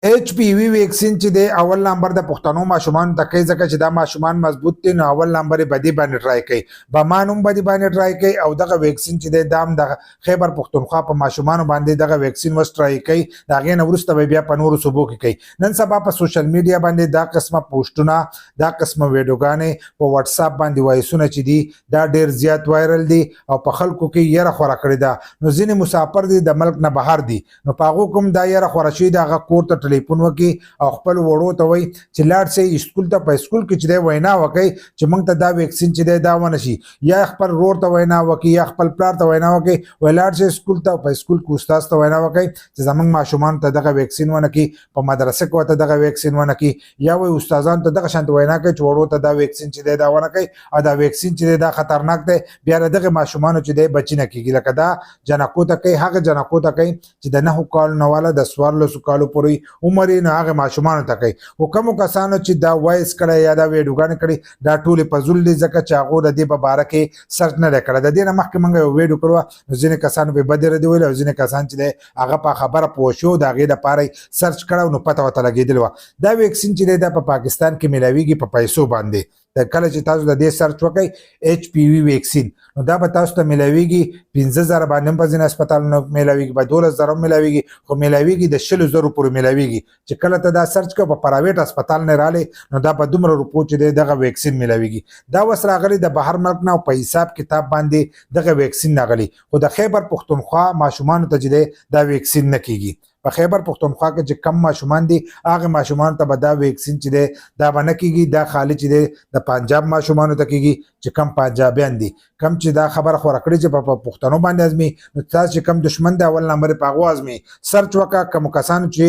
ایچ پی وی ویکسین چې دی اول نمبر د پښتنو ماشومان ته کوي ځکه چې دا ماشومان مضبوط دي نو اول نمبر یې بدی باندې ټرای کوي بمان هم بدی باندې ټرای کوي او دغه ویکسین چې دی دا هم د خیبر پختونخوا په ماشومانو باندې دغه ویکسین وس ټرای کوي د هغې نه وروسته بیا په نورو صوبو کې کوي نن سبا په سوشل میډیا باندې دا قسمه پوسټونه دا قسمه ویډیوګانې په واتساپ باندې وایسونه چې دي دا ډېر زیات وایرل دي او په خلکو کې یره خوره کړې ده نو ځینې مسافر دي د ملک نه بهر دي نو په هغو کوم دا یره خوره شوي د هغه کور ته ټلیفون وکړي او خپل وړو ته وایي چې لاړ شئ اسکول ته په اسکول کې چې دی وینا وکړئ چې موږ ته دا ویکسین چې دی دا ونه شي یا خپل ورور ته وینا وکړي یا خپل پلار ته وینا وکړي وایي لاړ شئ اسکول ته په اسکول کې استاد ته وینا وکړئ چې زموږ ماشومانو ته دغه ویکسین ونه کړي په مدرسه کې ورته دغه ویکسین ونه کړي یا وایي استادانو ته دغه شانته وینا کوي چې وړو ته دا ویکسین چې دی دا ونه کوي او دا ویکسین چې دی دا خطرناک دی بیا له دغه ماشومانو چې دی بچي نه کېږي لکه دا جنکو ته کوي هغه جنکو ته کوي چې د 9 کالو نه والا د 14 کالو پورې عمر یې نو هغه ماشومانو ته کوي خو کومو کسانو چې دا وایس کړی یا دا ویډیوګانې کړي دا ټولې په زول دي ځکه چې هغو د دې په باره کې سرچ نه دی کړی د دې نه مخکې موږ یو ویډیو کړو نو ځینې کسانو پرې بدې ردې ویلې او ځینې کسان چې دی هغه په خبره پوه شو د هغې دپاره یې سرچ کړی نو پته ورته لګېدلې وه دا ویکسین چې دی دا په پاکستان کې میلاویږي په پیسو باندې د کله چې تاسو د دې سرچ وکړئ ایچ پی وی ویکسین نو دا به تاسو ته میلاویږي 15,000 باندې هم په ځینې هسپتالونو میلاویږي په 12,000 هم میلاویږي خو میلاویږي د 100,000 پورې میلاویږي چې کله ته دا سرچ کوه په پرایویټ هسپتال نه راغلی نو دا په دومره روپو چې دی دغه ویکسین میلاویږي دا اوس راغلی د بهر ملک نه او په حساب کتاب باندې دغه ویکسین راغلی خو د خیبر پختونخوا ماشومانو ته چې دی دا ویکسین نه کیږي په خیبر پختونخوا کې چې کم ماشومان دي هغه ماشومان ته به دا ویکسین چې دی دا به نه کېږي دا خالي چې دی د پنجاب ماشومانو ته کېږي چې کم پنجابیان دي کم چې دا خبره خوره کړې چې په پښتنو باندې ازمي نو تاسو چې کم دشمن دی اول نمبر په هغو ازمي سرچ وکړه کومو کسانو چې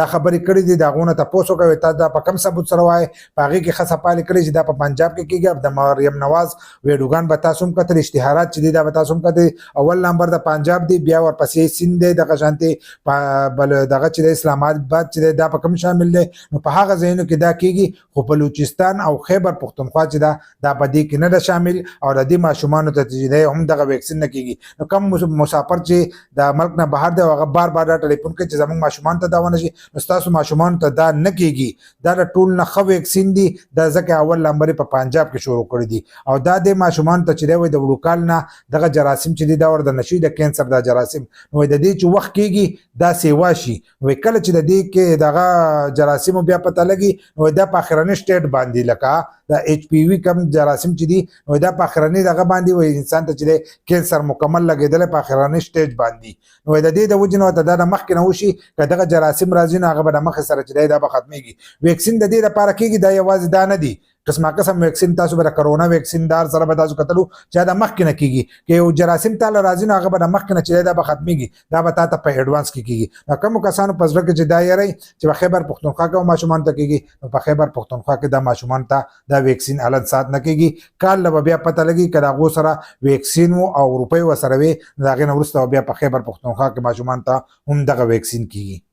دا خبرې کړې دي د هغو نه تپوس وکړئ تاسو دا په کم ثبوت سره وایئ په هغې کې ښه څپالې کړې چې دا په پنجاب کې کېږي د مریم نواز ویډیوګان به تاسو هم کتل اشتهارات چې دي دا به تاسو هم کتل اول نمبر د پنجاب دی بیا ورپسې سند دی دغه شانتې بل دغه چې د اسلام آباد چې دا په کوم شامل دی نو په هغه ځایونو کې دا کېږي خو بلوچستان او خیبر پختونخوا چې دا په دې کې نه ده شامل او د دې ماشومانو ته چې دی هم دغه ویکسین نه کېږي نو کوم مسافر چې د ملک نه بهر دی او هغه بار بار دا ټلیفون کوي چې زموږ ماشومانو ته دا ونه شي نو ستاسو ماشومانو ته دا نه کېږي دا د ټول نه ښه ویکسین دی دا ځکه اول نمبر په پنجاب کې شروع کړی دي او دا د ماشومانو ته چې دی وایي د وړو کال نه دغه جراثیم چې دی دا ورته نشي د کینسر دا جراثیم نو د دې چې وخت کېږي دا سیوا شي نو کله چې د دې کې دغه جراثیمو بیا پته لګي نو دا په اخرني سټیټ باندې لکه دا ایچ پی وی کم جراثیم چې دي نو دا په اخرني دغه باندې وایي انسان ته چې دی کینسر مکمل لګېدلی په اخرني سټیج باندې نو د دې د وجې نه ورته دا د مخکې نه وشي که دغه جراثیم راځي نو هغه به د مخې سره چې دی دا به ختمېږي ویکسین د دې لپاره کېږي دا یوازې دا نه دي قسمه قسم ویکسین تاسو به د کرونا ویکسین دار سره به تاسو کتلو چې دا مخکې نه کېږي که یو جراثیم تاله راځي نو هغه به د مخکې نه چې دی دا به ختمېږي دا به تا ته په ایډوانس کې کېږي نو کومو کسانو په زړه کې چې دا یری چې په خیبر پختونخوا کې ماشومانو ته کېږي نو په خیبر پختونخوا کې دا ماشومانو ته دا ویکسین الګ سات نه کېږي کال له به بیا پته لګي که د هغو سره ویکسین و او روپۍ ورسره وي نو د هغې نه وروسته بیا په خیبر پختونخوا کې ماشومانو ته هم دغه ویکسین کېږي